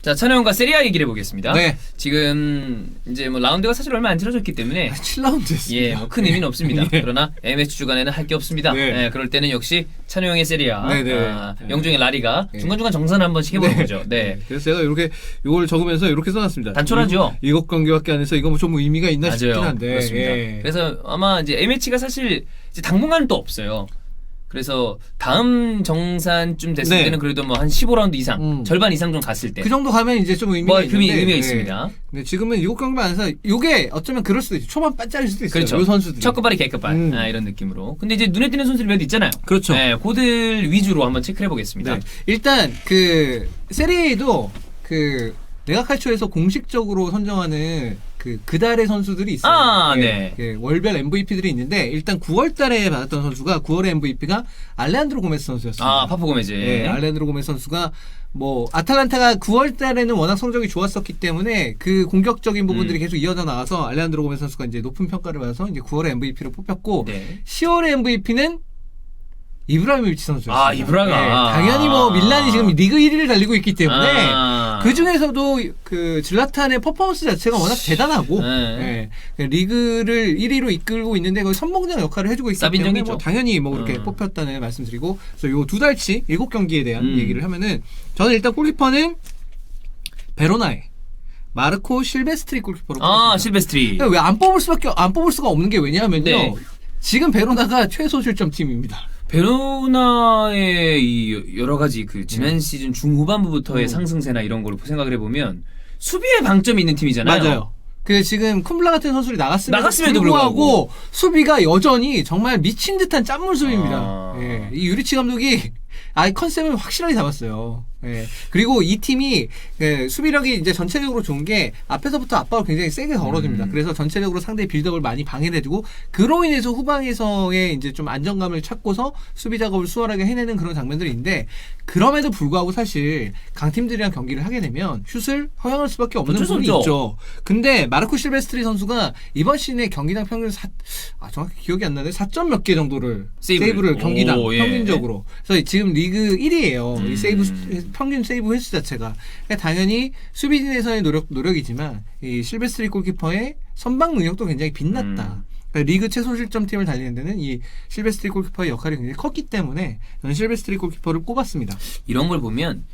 자, 찬영과 세리아 얘기를 해보겠습니다. 네. 지금 이제 뭐 라운드가 사실 얼마 안 치러졌기 때문에 7라운드 했습니다. 예, 뭐 큰 의미는 없습니다. 그러나 MH 주간에는 할 게 없습니다. 네. 예, 그럴 때는 역시 찬영의 세리아, 네. 영종의 라리가 네. 중간중간 정산을 한 번씩 해보는 거죠. 네. 그래서 제가 이렇게 이걸 적으면서 이렇게 써놨습니다. 단촐하죠. 7경기밖에 안 해서 이거 뭐 좀 의미가 있나 싶긴 맞아요. 한데. 그렇습니다. 예. 그래서 아마 이제 MH가 사실 이제 당분간은 또 없어요. 그래서 다음 정산쯤 됐을 네. 때는 그래도 뭐 한 15라운드 이상, 절반 이상 좀 갔을 때. 그 정도 가면 이제 좀 의미가 뭐 있는데. 의미가 예. 있습니다. 근데 지금은 7경기만 안 해서 이게 어쩌면 그럴 수도 있죠. 초반 반짝일 수도 있어요. 그렇죠. 요 선수들이. 첫 끝발이 개끝발 이런 느낌으로. 근데 이제 눈에 띄는 선수들이 몇 있잖아요. 그렇죠. 네, 고들 위주로 한번 체크를 해보겠습니다. 네. 일단 그 세리에도 그 내가칼초에서 공식적으로 선정하는 그 달의 선수들이 있어요. 아, 예, 네. 예, 월별 MVP들이 있는데 일단 9월달에 받았던 선수가 9월의 MVP가 알레한드로 고메스 선수였습니다. 아, 파포 고메즈. 예, 알레한드로 고메스 선수가 뭐 아탈란타가 9월달에는 워낙 성적이 좋았었기 때문에 그 공격적인 부분들이 계속 이어져 나와서 알레한드로 고메스 선수가 이제 높은 평가를 받아서 이제 9월의 MVP로 뽑혔고 네. 10월의 MVP는 이브라이모비치 선수였어요. 아, 이브라가. 당연히 뭐 밀란이 지금 리그 1위를 달리고 있기 때문에 아. 그 중에서도 그 질라탄의 퍼포먼스 자체가 워낙 대단하고 네. 예, 리그를 1위로 이끌고 있는데 거의 선봉장 역할을 해주고 있기 때문에 쌉인정이죠. 뭐 당연히 뭐 그렇게 뽑혔다는 말씀드리고 그래서 요 2달치 7경기에 대한 얘기를 하면은 저는 일단 골키퍼는 베로나의 마르코 실베스트리 골키퍼로 뽑았습니다. 실베스트리. 왜 안 뽑을 수가 없는 게 왜냐하면요. 네. 지금 베로나가 최소 실점 팀입니다. 베로나의 이 여러 가지 그 지난 시즌 중후반부부터의 상승세나 이런 걸 생각을 해보면 수비에 방점이 있는 팀이잖아요. 맞아요. 그 지금 쿰블라 같은 선수들이 나갔음에도 불구하고 불구하고 수비가 여전히 정말 미친 듯한 짠물 수비입니다. 아. 예. 이 유리치 감독이 컨셉을 확실하게 잡았어요. 예. 그리고 이 팀이 수비력이 이제 전체적으로 좋은 게 앞에서부터 압박을 굉장히 세게 걸어줍니다. 그래서 전체적으로 상대의 빌드업을 많이 방해해주고 그로 인해서 후방에서의 이제 좀 안정감을 찾고서 수비 작업을 수월하게 해내는 그런 장면들이 있는데 그럼에도 불구하고 사실 강팀들이랑 경기를 하게 되면 슛을 허용할 수밖에 없는 부분이 있죠. 근데 마르코 실베스트리 선수가 이번 시즌에 경기당 평균 정확히 기억이 안 나네. 4점 몇 개 정도를 세이브를 경기당 평균적으로. 그래서 지금 리그 1위예요. 이 세이브 평균 세이브 횟수 자체가. 그러니까 당연히 수비진에서의 노력이지만 이 실베스트리 골키퍼의 선방 능력도 굉장히 빛났다. 그러니까 리그 최소 실점 팀을 달리는 데는 이 실베스트리 골키퍼의 역할이 굉장히 컸기 때문에 저는 실베스트리 골키퍼를 꼽았습니다. 이런 걸 보면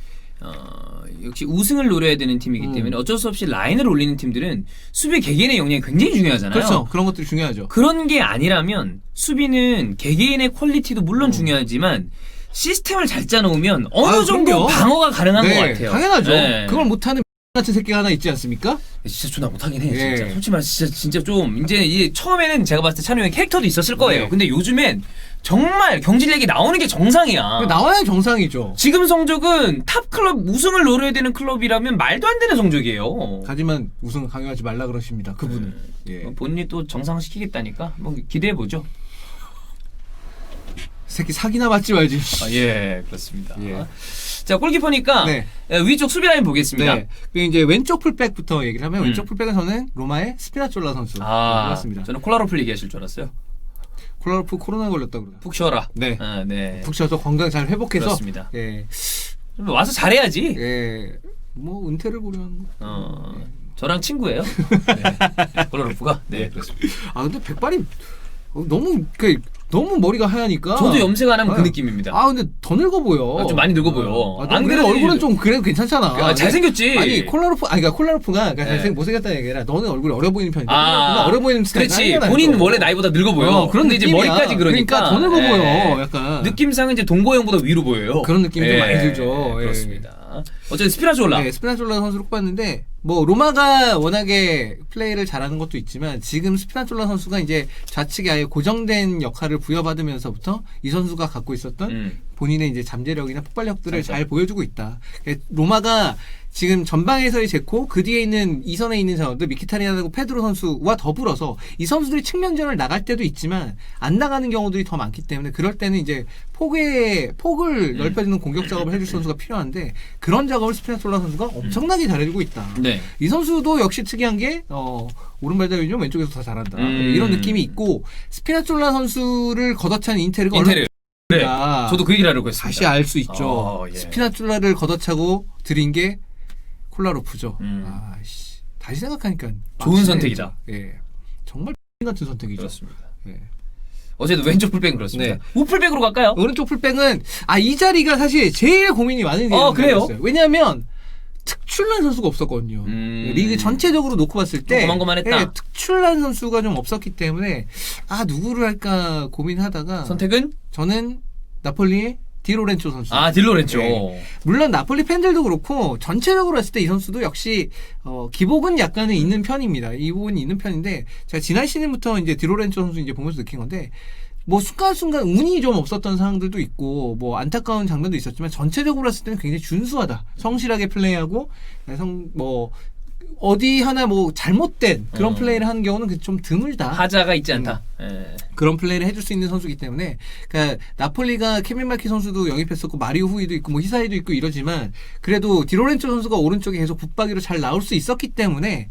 역시 우승을 노려야 되는 팀이기 때문에 어쩔 수 없이 라인을 올리는 팀들은 수비 개개인의 역량이 굉장히 중요하잖아요. 그렇죠. 그런 것들이 중요하죠. 그런 게 아니라면 수비는 개개인의 퀄리티도 물론 중요하지만 시스템을 잘 짜놓으면 어느 정도 그럼요. 방어가 가능한 것 같아요. 당연하죠. 네. 그걸 못하는 같은 새끼가 하나 있지 않습니까? 진짜 존나 못하긴 해. 예. 진짜 솔직히 말해서 진짜 좀 이제 이 처음에는 제가 봤을 때 찬용의 캐릭터도 있었을 거예요. 네. 근데 요즘엔 정말 경질력이 나오는 게 정상이야. 나와야 정상이죠. 지금 성적은 탑 클럽 우승을 노려야 되는 클럽이라면 말도 안 되는 성적이에요. 하지만 우승을 강요하지 말라 그러십니다. 그분은. 예. 본인이 또 정상시키겠다니까 한번 기대해 보죠. 새끼 사기나 맞지 말지. 예, 그렇습니다. 예. 자, 골키퍼니까 네. 위쪽 수비 라인 보겠습니다. 네. 그 이제 왼쪽 풀백부터 얘기를 하면 왼쪽 풀백은 저는 로마의 스피나졸라 선수 맞습니다. 저는 콜라로플 얘기하실 줄 알았어요. 콜라로프 코로나 걸렸다 그러다. 푹 쉬어라. 네. 네. 푹 쉬어서 건강 잘 회복해서. 그렇습니다. 예. 와서 잘해야지. 예. 뭐 은퇴를 고려하는 거. 저랑 친구예요. 네. 콜라로프가. 네, 그렇습니다. 근데 백발이 너무 머리가 하얘니까. 저도 염색 안 하면 그 느낌입니다. 근데 더 늙어 보여. 좀 많이 늙어 보여. 안 그래도 얼굴은 좀 그래도 괜찮잖아. 잘생겼지. 아니 그러니까 콜라로프가 못생겼다는 얘기라 너는 얼굴이 어려 보이는 편이야. 어려 보이는 스타일. 그렇지. 본인 원래 나이보다 늙어 보여. 그런 근데 느낌이야. 이제 머리까지 그러니까 더 늙어 보여. 약간 느낌상은 이제 동고형보다 위로 보여요. 그런 느낌이 좀 많이 들죠. 그렇습니다. 어쨌든 스피나졸라. 네, 스피나졸라 선수를 꼽았는데 뭐 로마가 워낙에 플레이를 잘하는 것도 있지만 지금 스피나졸라 선수가 이제 좌측에 아예 고정된 역할을 부여받으면서부터 이 선수가 갖고 있었던 본인의 이제 잠재력이나 폭발력들을 잘 보여주고 있다. 로마가 지금 전방에서의 제코, 그 뒤에 있는 이선에 있는 자원들 미키타리안하고 페드로 선수와 더불어서 이 선수들이 측면전을 나갈 때도 있지만 안 나가는 경우들이 더 많기 때문에 그럴 때는 이제 폭을 넓혀주는 공격 작업을 해줄 선수가 필요한데 그런 작업을 스피나졸라 선수가 엄청나게 잘해주고 있다. 네. 이 선수도 역시 특이한 게 오른발 다위는 왼쪽에서 더 잘한다. 이런 느낌이 있고 스피나졸라 선수를 걷어찬 인테르가 네. 저도 그 얘기를 하려고 했습니다. 다시 알 수 있죠. 예. 스피나졸라를 걷어차고 들인 게 콜라로프죠. 아씨 다시 생각하니까 좋은 선택이다. 예, 정말 같은 선택이죠. 그렇습니다. 예. 어제도 왼쪽 풀백은 그렇습니다. 네. 우풀백으로 갈까요? 오른쪽 풀백은 이 자리가 사실 제일 고민이 많은 그래요? 자리였어요. 왜냐하면 특출난 선수가 없었거든요. 리그 전체적으로 놓고 봤을 때 고만고만했다. 예, 특출난 선수가 좀 없었기 때문에 누구를 할까 고민하다가 선택은? 저는 나폴리의 디로렌조 선수. 딜로렌조. 네. 물론 나폴리 팬들도 그렇고 전체적으로 봤을 때 이 선수도 역시 기복은 약간은 있는 편입니다. 이 부분이 있는 편인데 제가 지난 시즌부터 이제 디로렌조 선수 이제 보면서 느낀 건데 뭐 순간순간 운이 좀 없었던 상황들도 있고 뭐 안타까운 장면도 있었지만 전체적으로 봤을 때는 굉장히 준수하다. 성실하게 플레이하고 뭐 어디 하나 뭐 잘못된 그런 플레이를 하는 경우는 좀 드물다. 하자가 있지 않다. 그런 플레이를 해줄 수 있는 선수이기 때문에 그러니까 나폴리가 케빈 마키 선수도 영입했었고 마리오 후이도 있고 뭐 히사이도 있고 이러지만 그래도 디로렌조 선수가 오른쪽에 계속 붙박이로 잘 나올 수 있었기 때문에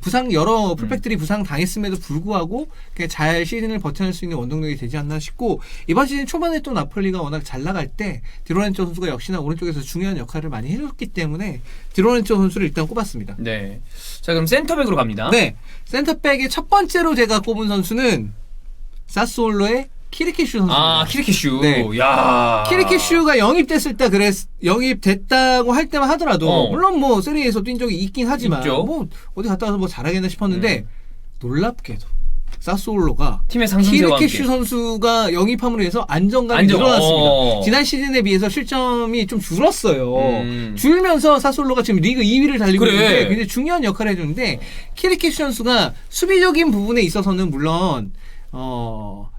부상 여러 풀백들이 부상 당했음에도 불구하고 잘 시즌을 버텨낼 수 있는 원동력이 되지 않나 싶고 이번 시즌 초반에 또 나폴리가 워낙 잘 나갈 때 디로렌조 선수가 역시나 오른쪽에서 중요한 역할을 많이 해줬기 때문에 디로렌조 선수를 일단 꼽았습니다. 네. 자 그럼 센터백으로 갑니다. 네. 센터백의 첫 번째로 제가 꼽은 선수는 사스올로의 키르케슈 선수입니다. 키르케슈. 네. 야. 키르케슈가 영입됐을 때 영입됐다고 할 때만 하더라도 물론 뭐 세리에서 뛴 적이 있긴 하지만 있죠. 뭐 어디 갔다 와서 뭐 잘하겠나 싶었는데 놀랍게도 사스올로가 팀의 상승세와 키르케슈 함께. 선수가 영입함으로 해서 안정감이 늘어났습니다. 지난 시즌에 비해서 실점이 좀 줄었어요. 줄면서 사스올로가 지금 리그 2위를 달리고 있는데 굉장히 중요한 역할을 해주는데 키르케슈 선수가 수비적인 부분에 있어서는 물론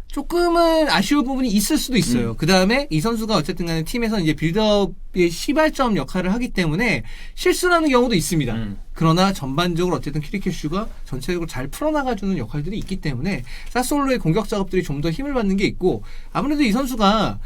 조금은 아쉬운 부분이 있을 수도 있어요. 그 다음에 이 선수가 어쨌든 간에 팀에서 이제 빌드업의 시발점 역할을 하기 때문에 실수를 하는 경우도 있습니다. 그러나 전반적으로 어쨌든 키르케슈가 전체적으로 잘 풀어나가주는 역할들이 있기 때문에 사스올로의 공격 작업들이 좀 더 힘을 받는 게 있고 아무래도 이 선수가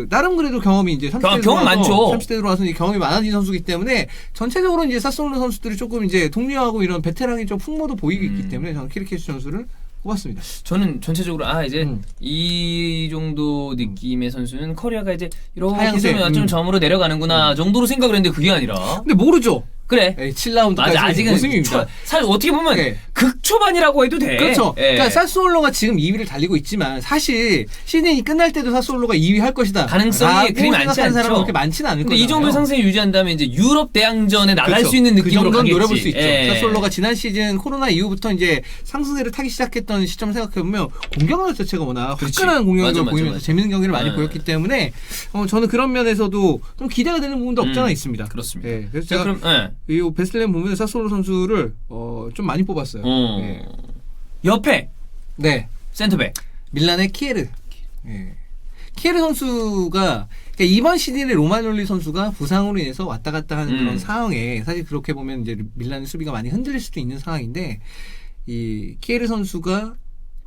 나름 그래도 경험이 이제 30대 경험 많죠. 30대 들어와서 경험이 많아진 선수이기 때문에 전체적으로 이제 사스올로 선수들이 조금 이제 동료하고 이런 베테랑이 좀 풍모도 보이고 있기 때문에 저는 키르케슈 선수를 꼽았습니다. 저는 전체적으로 이제 이 정도 느낌의 선수는 커리어가 이제 이렇게 하향세. 좀 점으로 내려가는구나 정도로 생각을 했는데 그게 아니라 근데 모르죠. 그래. 7라운드까지 아직은 우승입니다. 사실 어떻게 보면 극초반이라고 해도 돼. 그렇죠. 그러니까 사스올로가 지금 2위를 달리고 있지만 사실 시즌이 끝날 때도 사스올로가 2위 할 것이다. 가능성이 그리 많지 않죠. 사람은 그렇게 많지는 않을 근데 거예요. 이 정도 상승을 유지한다면 이제 유럽 대항전에 나갈 그렇죠. 수 있는 느낌으로 그 정도는 가겠지. 노려볼 수 있죠. 사스올로가 지난 시즌 코로나 이후부터 이제 상승세를 타기 시작했던 시점 생각해보면 공격력 자체가 워낙 화끈한 공격력을 보이면서 재밌는 경기를 많이 보였기 때문에 저는 그런 면에서도 좀 기대가 되는 부분도 없잖아 있습니다. 그렇습니다. 네, 그래서 제가 이 베스트램 보면 사스올로 선수를 좀 많이 뽑았어요. 네. 옆에 센터백 밀란의 키에르. 키에르 선수가 그러니까 이번 시즌에 로마놀리 선수가 부상으로 인해서 왔다 갔다 하는 그런 상황에 사실 그렇게 보면 이제 밀란의 수비가 많이 흔들릴 수도 있는 상황인데 이 키에르 선수가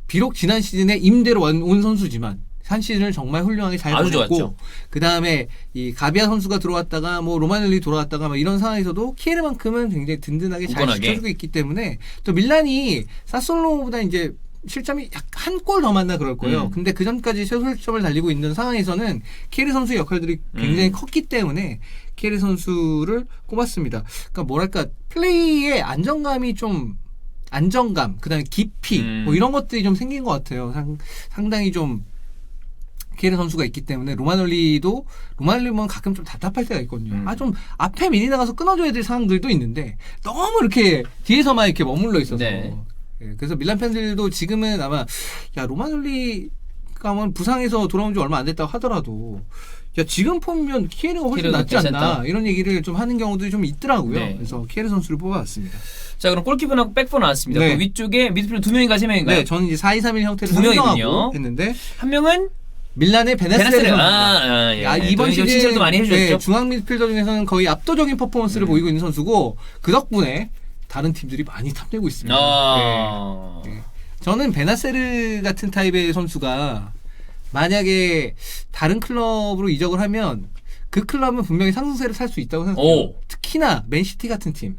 비록 지난 시즌에 임대로 온 선수지만 한 시즌을 정말 훌륭하게 잘 보냈고 그 다음에 이 가비아 선수가 들어왔다가 뭐 로마넬리 돌아왔다가 뭐 이런 상황에서도 키에르만큼은 굉장히 든든하게 잘 지켜주고 있기 때문에 또 밀란이 사솔로보다 이제 실점이 약 한 골 더 맞나 그럴 거예요. 근데 그 전까지 최소실점을 달리고 있는 상황에서는 키에르 선수의 역할들이 굉장히 컸기 때문에 키에르 선수를 꼽았습니다. 그러니까 뭐랄까 플레이의 안정감이 좀 안정감, 그다음에 깊이 뭐 이런 것들이 좀 생긴 것 같아요. 상당히 좀 키에르 선수가 있기 때문에 로마놀리면 가끔 좀 답답할 때가 있거든요. 좀 앞에 미리 나가서 끊어줘야 될 상황들도 있는데 너무 이렇게 뒤에서만 이렇게 머물러 있어서 그래서 밀란 팬들도 지금은 아마 로마놀리가 부상해서 돌아온 지 얼마 안 됐다고 하더라도 지금 폼이면 키에르가 훨씬 낫지 않나 이런 얘기를 좀 하는 경우도 좀 있더라고요. 그래서 키에르 선수를 뽑아왔습니다. 자 그럼 골키퍼하고 백퍼 나왔습니다. 그 위쪽에 미드필더 2명인가 3명인가요? 네, 저는 이제 4-2-3-1 형태로 설정하고 했는데 한 명은 밀란의 베네스레 선수입니다. 이번 시즌 많이 해주셨죠. 중앙 미드필더 중에서는 거의 압도적인 퍼포먼스를 보이고 있는 선수고 그 덕분에 다른 팀들이 많이 탐내고 있습니다. 저는 베나세르 같은 타입의 선수가 만약에 다른 클럽으로 이적을 하면 그 클럽은 분명히 상승세를 살 수 있다고 생각해요. 특히나 맨시티 같은 팀.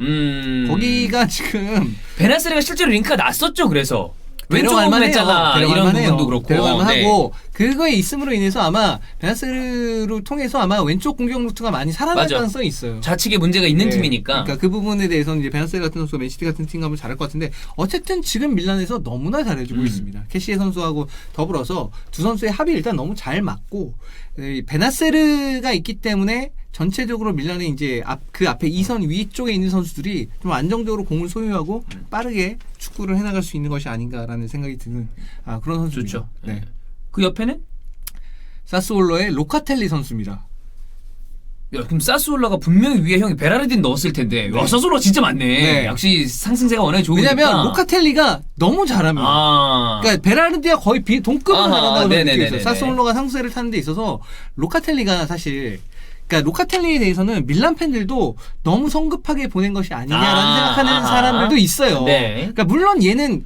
거기가 지금 베나세르가 실제로 링크가 났었죠. 그래서 왼쪽 했잖아 이런 부분도 그렇고 데려갈만하고 그거에 있음으로 인해서 아마 베나스를 통해서 아마 왼쪽 공격 루트가 많이 살아날 맞아. 가능성이 있어요. 좌측에 문제가 있는 네. 팀이니까. 그러니까 그 부분에 대해서는 이제 베나스 같은 선수가 맨시티 같은 팀 가면 잘할 것 같은데 어쨌든 지금 밀란에서 너무나 잘해주고 있습니다. 캐시에 선수하고 더불어서 두 선수의 합이 일단 너무 잘 맞고 베나세르가 있기 때문에 전체적으로 밀란의 이제 그 앞에 2선 위쪽에 있는 선수들이 좀 안정적으로 공을 소유하고 빠르게 축구를 해나갈 수 있는 것이 아닌가라는 생각이 드는 그런 선수입니다. 좋죠. 네. 그 옆에는? 사스올로의 로카텔리 선수입니다. 야, 그럼 사스올라가 분명히 위에 형이 베라르딘 넣었을 텐데. 와, 사스올라 진짜 많네. 네. 역시 상승세가 워낙에 좋으니까. 왜냐면 로카텔리가 너무 잘합니다. 그러니까 베라르디와 거의 동급으로 잘한다고 느끼고 있어요. 사스올로가 상승세를 타는 데 있어서 로카텔리가 사실 그러니까 로카텔리에 대해서는 밀란 팬들도 너무 성급하게 보낸 것이 아니냐라는 생각하는 사람들도 있어요. 네. 그러니까 물론 얘는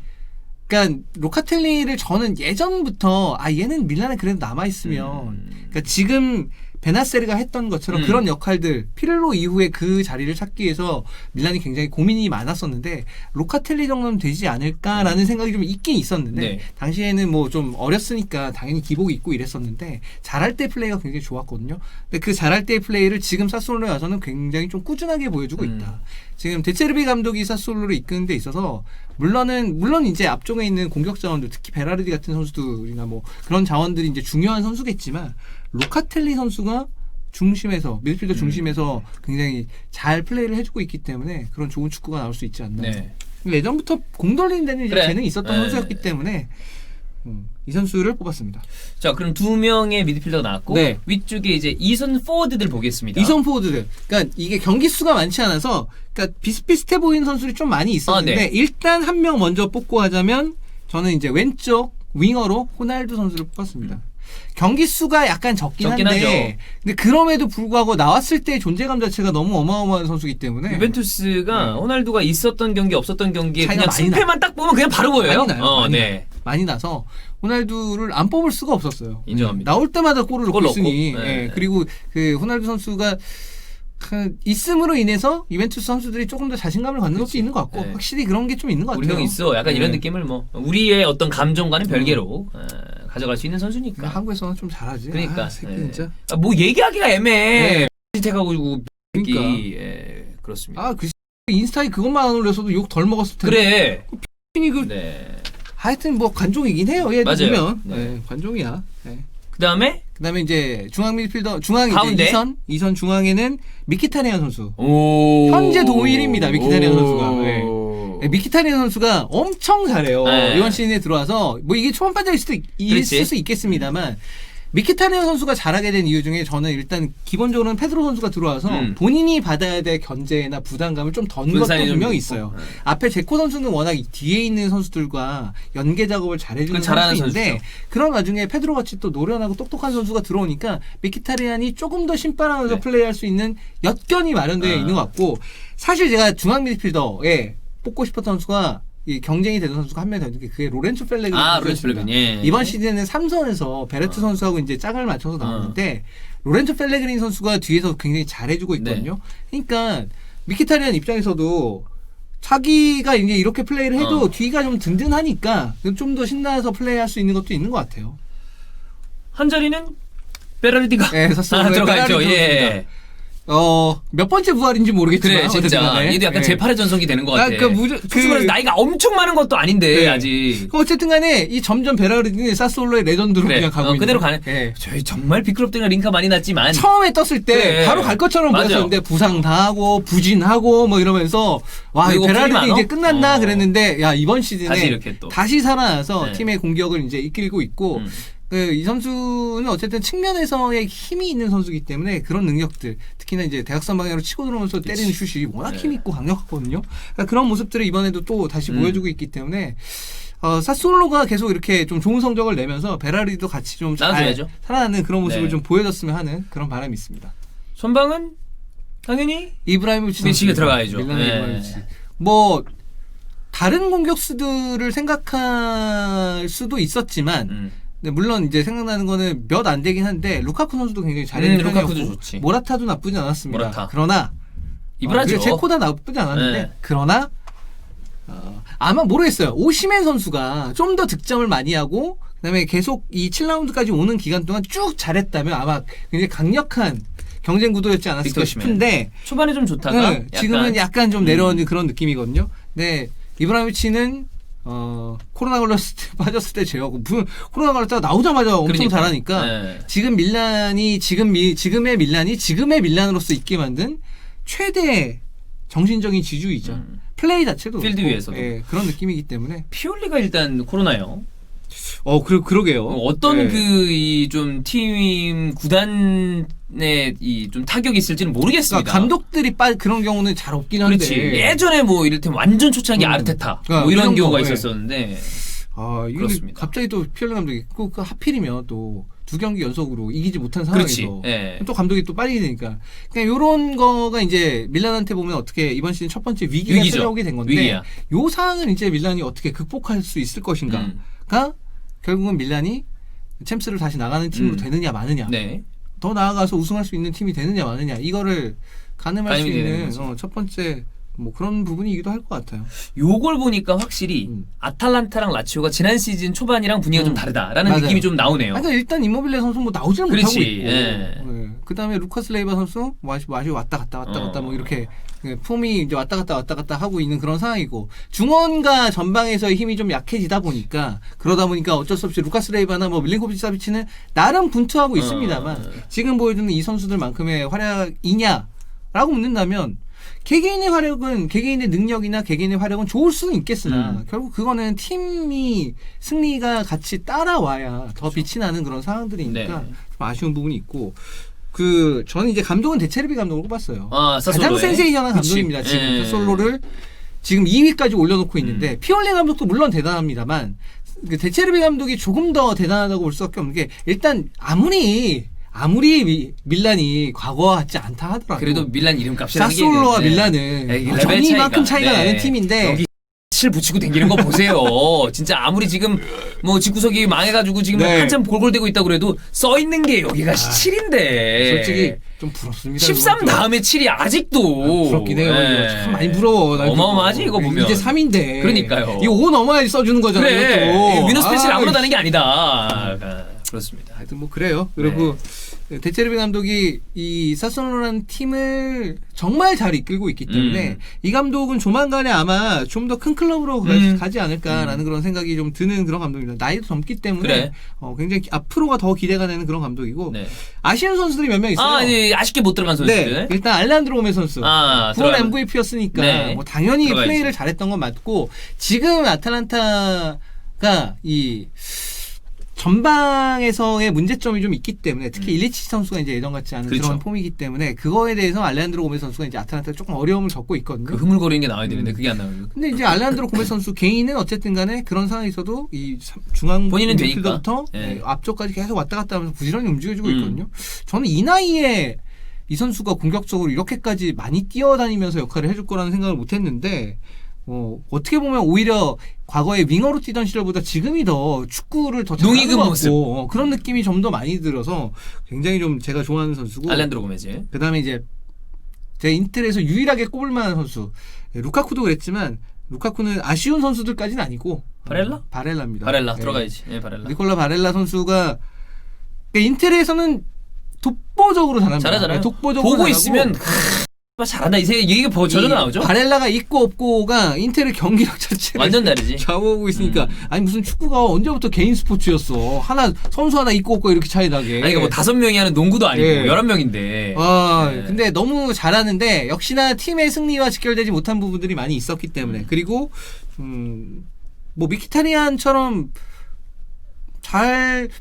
그러니까 로카텔리를 저는 예전부터 얘는 밀란에 그래도 남아 있으면 그러니까 지금 베나세르가 했던 것처럼 그런 역할들 피를로 이후에 그 자리를 찾기 위해서 밀란이 굉장히 고민이 많았었는데 로카텔리 정도는 되지 않을까라는 생각이 좀 있긴 있었는데 네. 당시에는 뭐 좀 어렸으니까 당연히 기복이 있고 이랬었는데 잘할 때 플레이가 굉장히 좋았거든요. 근데 그 잘할 때의 플레이를 지금 사스올로에 와서는 굉장히 좀 꾸준하게 보여주고 있다. 지금 데체르비 감독이 사스올로를 이끄는 데 있어서 물론 이제 앞쪽에 있는 공격 자원들 특히 베라르디 같은 선수들이나 뭐 그런 자원들이 이제 중요한 선수겠지만 로카텔리 선수가 중심에서 미드필더 중심에서 굉장히 잘 플레이를 해주고 있기 때문에 그런 좋은 축구가 나올 수 있지 않나. 네. 예전부터 공 돌리는 데는 이제 그래. 재능이 있었던 네. 선수였기 때문에 이 선수를 뽑았습니다. 자, 그럼 두 명의 미드필더가 나왔고 네. 위쪽에 이제 2선 포워드들 보겠습니다. 2선 포워드들. 그러니까 이게 경기 수가 많지 않아서 그러니까 비슷비슷해 보이는 선수들이 좀 많이 있었는데 네. 일단 한 명 먼저 뽑고 하자면 저는 이제 왼쪽 윙어로 호날두 선수를 뽑았습니다. 경기 수가 약간 적긴 한데 하죠. 근데 그럼에도 불구하고 나왔을 때 존재감 자체가 너무 어마어마한 선수이기 때문에 유벤투스가 호날두가 있었던 경기 없었던 경기에 차이가 그냥 많이 승패만 딱 보면 그냥 바로 보여요. 많이 나요. 네. 많이 나서 호날두를 안 뽑을 수가 없었어요. 인정합니다. 나올 때마다 골을 넣고 있으니. 넣고. 네. 예, 그리고 그 호날두 선수가 있음으로 인해서 유벤투스 선수들이 조금 더 자신감을 갖는 것도 있는 것 같고 네. 확실히 그런 게 좀 있는 것 우리 같아요. 형 있어. 약간 이런 네. 느낌을 뭐 우리의 어떤 감정과는 별개로 가져갈 수 있는 선수니까. 그냥 한국에서는 좀 잘하지. 그러니까. 새끼 네. 진짜. 뭐 얘기하기가 애매해. 네. 택하고 그러니까. 그렇습니다. 그 인스타에 그것만 안 올려서도 욕 덜 먹었을 텐데. 그래. 그 네. 하여튼 뭐 관종이긴 해요. 얘 맞아요. 보면. 네. 네, 관종이야. 네. 그다음에 그다음에 이제 중앙 미드필더 중앙 가운데? 이제 2선 중앙에는 미키타리안 선수. 오. 현재 동일입니다. 미키타리안 선수가. 네. 오. 미키타리안 선수가 엄청 잘해요. 네. 이번 시즌에 들어와서 뭐 이게 초반반장일 수도 있을 수 있겠습니다만 미키타리안 선수가 잘하게 된 이유 중에 저는 일단 기본적으로는 페드로 선수가 들어와서 본인이 받아야 될 견제나 부담감을 좀 던 것도 분산이 좀 분명히 있고. 있어요. 네. 앞에 제코 선수는 워낙 뒤에 있는 선수들과 연계 작업을 잘해주는 그건 잘하는 선수인데 선수죠. 그런 와중에 페드로 같이 또 노련하고 똑똑한 선수가 들어오니까 미키타리안이 조금 더 신바람에서 네. 플레이할 수 있는 여건이 마련되어 있는 것 같고 사실 제가 중앙 미드필더에 뽑고 싶었던 선수가 이 경쟁이 되는 선수가 한 명 더 있는 게 그게 로렌조 펠레그리 로렌조 펠레그리. 예. 이번 시즌에는 3선에서 베레트 선수하고 이제 짝을 맞춰서 나왔는데 로렌조 펠레그린 선수가 뒤에서 굉장히 잘해주고 있거든요. 그러니까 미키타리안 입장에서도 자기가 이제 이렇게 플레이를 해도 뒤가 좀 든든하니까 좀 더 신나서 플레이할 수 있는 것도 있는 것 같아요. 한 자리는 베라르디가 네, 들어가죠. 예. 몇 번째 부활인지 모르겠지만 그래 진짜 얘도 약간 제8의 전성기 되는 것 같아. 솔직히 말해서 나이가 엄청 많은 것도 아닌데 네. 아직. 어쨌든 간에 이 점점 베라르디는 사스올로의 레전드로 그냥 가고 있는 그대로 가는. 네. 저희 정말 비클럽들이랑 링크가 많이 났지만 처음에 떴을 때 네. 바로 갈 것처럼 맞아요. 보였었는데 부상 당하고 부진하고 뭐 이러면서 와 그리고 베라르디 풀이 이제 많어? 끝났나 그랬는데 야 이번 시즌에 다시 이렇게 또. 다시 살아나서 네. 팀의 공격을 이제 이끌고 있고 이 선수는 어쨌든 측면에서의 힘이 있는 선수이기 때문에 그런 능력들 특히나 이제 대각선 방향으로 치고 들어오면서 때리는 슛이 워낙 힘 있고 강력하거든요. 그러니까 그런 모습들을 이번에도 또 다시 보여주고 있기 때문에 사스올로가 계속 이렇게 좀 좋은 성적을 내면서 베라르디도 같이 좀 잘 나눠줘야죠. 살아나는 그런 모습을 네. 좀 보여줬으면 하는 그런 바람이 있습니다. 선방은 당연히 이브라이모비치 미치게 들어가야죠. 밀란의 네. 이브라이모비치. 뭐 다른 공격수들을 생각할 수도 있었지만 네, 물론 이제 생각나는 거는 몇 안 되긴 한데 루카쿠 선수도 굉장히 잘했는 루카쿠도 편이었고 좋지. 모라타도 나쁘지 않았습니다. 모라타. 그러나 이브라죠. 제코다 나쁘지 않았는데 네. 그러나 아마 모르겠어요. 오시멘 선수가 좀 더 득점을 많이 하고 그다음에 계속 이 7라운드까지 오는 기간 동안 쭉 잘했다면 아마 굉장히 강력한 경쟁 구도였지 않았을까 빅터 오시멘. 싶은데 초반에 좀 좋다가 네, 지금은 약간 좀 내려오는 그런 느낌이거든요. 네, 이브라이모비치는 코로나 걸렸을 때 빠졌을 때 제외하고 무슨 코로나 걸렸다가 나오자마자 엄청 그러니까. 잘하니까 네. 지금 밀란이 지금의 밀란이 지금의 밀란으로서 있게 만든 최대 정신적인 지주이자 플레이 자체도 필드 그렇고, 위에서도. 예, 그런 느낌이기 때문에 피올리가 일단 코로나요. 그러게요. 어떤 예. 그 이 좀 팀 구단에 이 좀 타격이 있을지는 모르겠습니다. 그러니까 감독들이 그런 경우는 잘 없긴 한데 그렇지. 예전에 뭐 이를테면 완전 초창기 아르테타 그러니까 뭐 이런 그 정도, 경우가 예. 있었었는데 이게 그렇습니다. 갑자기 또 피올리 감독이 그 하필이면 또 2경기 연속으로 이기지 못한 그렇지. 상황에서 예. 또 감독이 또 빠지게 되니까 그냥 요런 거가 이제 밀란한테 보면 어떻게 이번 시즌 첫 번째 위기가 위기죠. 찾아오게 된 건데 위기야. 요 상황을 이제 밀란이 어떻게 극복할 수 있을 것인가가 결국은 밀란이 챔스를 다시 나가는 팀으로 되느냐 마느냐 네. 더 나아가서 우승할 수 있는 팀이 되느냐 마느냐 이거를 가늠할 수 가늠이 되는 있는 거죠. 첫 번째 뭐 그런 부분이기도 할 것 같아요. 요걸 보니까 확실히 아탈란타랑 라치오가 지난 시즌 초반이랑 분위기가 좀 다르다라는 맞아요. 느낌이 좀 나오네요. 그러니까 일단 임모빌레 선수 뭐 나오지는 그렇지. 못하고 있고, 예. 그다음에 루카스 레이바 선수 뭐 아직 왔다 갔다 뭐 이렇게 폼이 이제 왔다 갔다 하고 있는 그런 상황이고 중원과 전방에서의 힘이 좀 약해지다 보니까 그러다 보니까 어쩔 수 없이 루카스 레이바나 뭐 밀린코비치 사비치는 나름 분투하고 있습니다만 지금 보여주는 이 선수들만큼의 활약이냐라고 묻는다면. 개개인의 활약은 개개인의 능력이나 개개인의 활약은 좋을 수는 있겠으나 결국 그거는 팀이 승리가 같이 따라와야 더 빛이 나는 그런 상황들이니까 네. 좀 아쉬운 부분이 있고 저는 이제 감독은 데체르비 감독을 뽑았어요. 가장 사솔로의. 센세이션한 그치. 감독입니다. 지금 예. 사솔로를 지금 2위까지 올려놓고 있는데 피올리 감독도 물론 대단합니다만 그 데체르비 감독이 조금 더 대단하다고 볼 수밖에 없는 게 일단 아무리 밀란이 과거와 같지 않다 하더라도 그래도 밀란 이름값이라는 게 사솔로와 있는데. 밀란은 레벨 여전히만큼 차이가 네. 나는 팀인데 여기 실 붙이고 댕기는 거 보세요. 진짜 아무리 지금 뭐 집구석이 망해가지고 지금 네. 한참 골골대고 있다 그래도 써 있는 게 여기가 7인데 솔직히 좀 부럽습니다. 13 다음에 7이 아직도 부럽긴 해요. 예. 이거 참 많이 부러워. 난 어마어마하지 이거 보면. 이제 3인데. 그러니까요. 이거 5 넘어야지 써주는 거잖아요. 그래 이것도. 위너스 패스를 아무나 다는 게 씨. 아니다. 그렇습니다. 하여튼 뭐 그래요. 그리고 데체르비 감독이 이 사솔로라는 팀을 정말 잘 이끌고 있기 때문에 이 감독은 조만간에 아마 좀 더 큰 클럽으로 가지 않을까라는 그런 생각이 좀 드는 그런 감독입니다. 나이도 젊기 때문에 그래. 굉장히 앞으로가 더 기대가 되는 그런 감독이고 네. 아쉬운 선수들이 몇 명 있어요. 아쉽게 못 들어간 선수들. 네, 일단 알레한드로 고메 선수. 구원 들어가면- MVP였으니까 네. 뭐 당연히 들어가야지. 플레이를 잘했던 건 맞고 지금 아탈란타가 이 전방에서의 문제점이 좀 있기 때문에 특히 일리치 선수가 이제 예전 같지 않은 그렇죠. 그런 폼이기 때문에 그거에 대해서 알레한드로 고메 선수가 이제 아탈란타가 조금 어려움을 겪고 있거든요. 그 흐물거리는 게 나와야 되는데 그게 안 나오고. 근데 이제 알레한드로 고메 선수 개인은 어쨌든 간에 그런 상황에서도 이 중앙 본인은 미드필더부터 되니까. 예. 앞쪽까지 계속 왔다 갔다 하면서 부지런히 움직여주고 있거든요. 저는 이 나이에 이 선수가 공격적으로 이렇게까지 많이 뛰어다니면서 역할을 해줄 거라는 생각을 못 했는데 어떻게 보면 오히려 과거에 윙어로 뛰던 시절보다 지금이 더 축구를 더 잘하는 농익은 것 모습. 같고 그런 느낌이 좀 더 많이 들어서 굉장히 좀 제가 좋아하는 선수고 알렌드로 고메즈. 그 다음에 이제 제 인텔에서 유일하게 꼽을 만한 선수 루카쿠도 그랬지만 루카쿠는 아쉬운 선수들까지는 아니고 바렐라? 바렐라입니다. 바렐라 네. 들어가야지. 예, 바렐라. 니콜라 바렐라 선수가 인텔에서는 독보적으로 잘합니다. 잘하잖아요. 네, 독보적으로 보고 잘하고 있으면 잘한다. 이게 저절로 나오죠. 바렐라가 있고 없고가 인텔의 경기력 자체를 완전 다르지. 좌우하고 있으니까 아니 무슨 축구가 언제부터 개인 스포츠였어. 선수 하나 있고 없고 이렇게 차이 나게. 아니, 뭐 5명이 하는 농구도 아니고 예. 11명인데. 예. 근데 너무 잘하는데 역시나 팀의 승리와 직결되지 못한 부분들이 많이 있었기 때문에 그리고 뭐 미키타리안처럼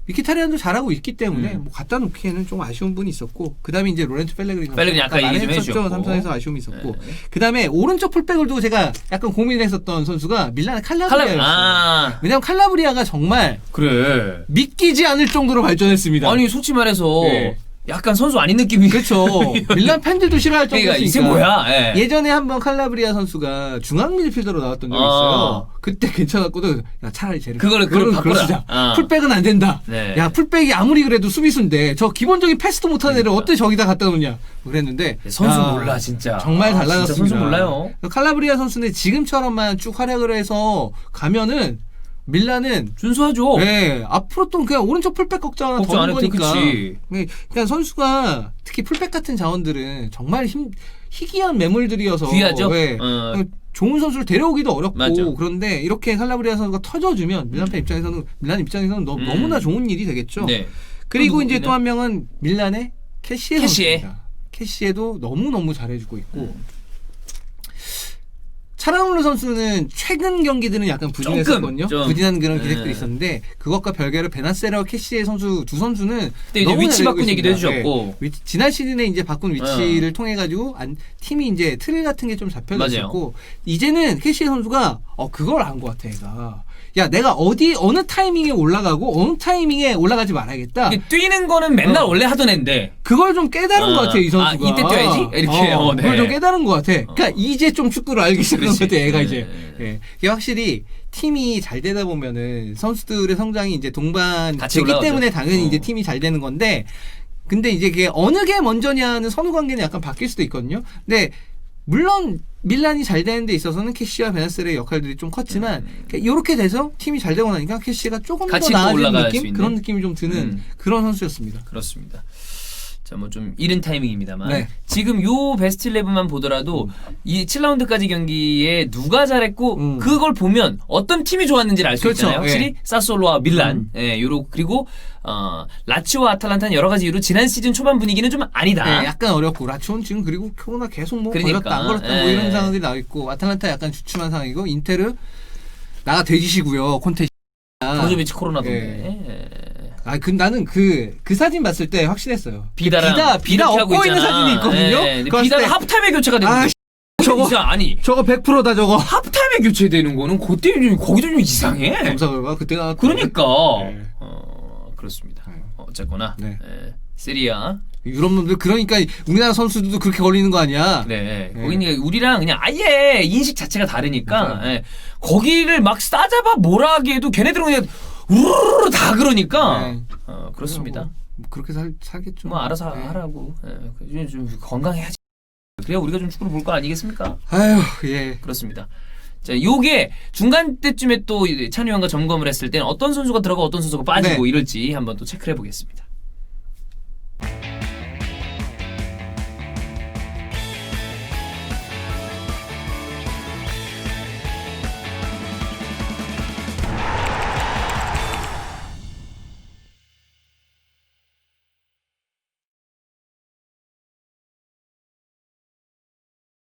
미키타리안도 잘하고 있기 때문에 뭐 갖다 놓기에는 좀 아쉬운 부분이 있었고 그 다음에 이제 로렌토 펠레그리니 펠레그리니 아까 얘기 좀 해주셨고. 삼성에서 아쉬움이 있었고 그 다음에 오른쪽 풀백을 두고 제가 약간 고민했었던 선수가 밀란의 칼라브리아였어요. 왜냐면 칼라브리아가 정말 그래. 믿기지 않을 정도로 발전했습니다. 아니 솔직히 말해서 네. 약간 선수 아닌 느낌이. 그렇죠. 밀란 팬들도 싫어할 그러니까 정도니까. 이게 뭐야? 예. 예전에 한번 칼라브리아 선수가 중앙 미드필더로 나왔던 적이 있어요. 그때 괜찮았거든. 야, 차라리 쟤를 그거를 바꾸라. 쓰자. 풀백은 안 된다. 네. 야, 풀백이 아무리 그래도 수비수인데 저 기본적인 패스도 못하는 애를 어떻게 저기다 갖다 놓냐. 그랬는데 선수 야, 몰라 진짜. 정말 진짜 달라졌습니다. 선수 몰라요. 칼라브리아 선수는 지금처럼만 쭉 활약을 해서 가면은 밀란은 준수하죠. 네, 앞으로 또 그냥 오른쪽 풀백 걱정 하나 걱정 더 안 하는 해도 거니까. 그치. 그냥 선수가 특히 풀백 같은 자원들은 정말 희귀한 매물들이어서 귀하죠. 네, 좋은 선수를 데려오기도 어렵고 맞아. 그런데 이렇게 칼라브리아 선수가 터져주면 밀란 입장에서는 너무나 좋은 일이 되겠죠. 네. 그리고 이제 누구기는? 또 한 명은 밀란의 캐시에 캐시에. 선수입니다. 캐시에도 너무 잘해주고 있고. 차라울루 선수는 최근 경기들은 약간 부진했었거든요. 좀. 부진한 그런 기색들이 네. 있었는데 그것과 별개로 베나세라와 캐시의 선수 두 선수는 그때 이제 위치 바꾼 얘기도 해주셨고. 지난 시즌에 이제 바꾼 위치를 통해 가지고 팀이 이제 틀 같은 게 좀 잡혀졌고 이제는 캐시의 선수가 그걸 안 것 같아. 얘가 야 내가 어느 타이밍에 올라가고 어느 타이밍에 올라가지 말아야겠다. 뛰는 거는 맨날 원래 하던 애인데 그걸 좀 깨달은 것 같아 이 선수가. 이때 뛰어야지 이렇게. 네. 그걸 좀 깨달은 것 같아. 그러니까 이제 좀 축구를 알기 시작한 것 같아. 얘가 네. 이제. 예. 이게 확실히 팀이 잘 되다 보면은 선수들의 성장이 이제 동반 같이 되기 올라가죠. 때문에 당연히 이제 팀이 잘 되는 건데 근데 이제 그게 어느 게 먼저냐는 선후 관계는 약간 바뀔 수도 있거든요. 근데 물론 밀란이 잘 되는 데 있어서는 캐시와 베나세르의 역할들이 좀 컸지만 이렇게 돼서 팀이 잘 되고 나니까 캐시가 조금 더 같이 또 나아지는 올라갈 수 느낌? 있는. 그런 느낌이 좀 드는 그런 선수였습니다. 그렇습니다. 자, 뭐 좀 이른 타이밍입니다만 네. 지금 요 베스트 11만 보더라도 이 7라운드까지 경기에 누가 잘했고 그걸 보면 어떤 팀이 좋았는지를 알 수 그렇죠. 있잖아요. 확실히 예. 사솔로와 밀란, 그리고 라치오와 아탈란타는 여러 가지 이유로 지난 시즌 초반 분위기는 좀 아니다. 네, 약간 어렵고 라치온 지금 그리고 코로나 계속 뭐 그러니까. 걸렸다 안 걸렸다 뭐 이런 상황들이 나와 있고 아탈란타 약간 주춤한 상황이고 인테르 나가 돼지시고요 콘테. 브로조비치 코로나던데. 나는 그 사진 봤을 때 확실했어요. 비다 이렇게 하고 업고 있는 있잖아. 사진이 있거든요. 네, 그거 비다가 봤을 때 하프타임에 교체가 되고. 저거 진짜 아니 저거 100%다 저거. 하프타임에 교체되는 거는 그때 좀 거기도 좀 이상해. 검사 결과 그때 나왔. 그러니까 네. 그렇습니다. 어쨌거나 네. 시리아. 유럽 놈들 그러니까 우리나라 선수들도 그렇게 걸리는 거 아니야? 네. 거기는 우리랑 그냥 아예 인식 자체가 다르니까 거기를 막 싸잡아 뭐라 하기에도 걔네들은 그냥 우르르 다 그러니까 네. 그렇습니다. 뭐 그렇게 살겠죠. 뭐 알아서 네. 하라고. 좀 건강해야지. 그래야 우리가 좀 축구를 볼 거 아니겠습니까? 아유 예. 그렇습니다. 자, 요게 중간 때쯤에 또 찬우 형과 점검을 했을 때는 어떤 선수가 들어가 어떤 선수가 빠지고 네. 이럴지 한번 또 체크를 해보겠습니다.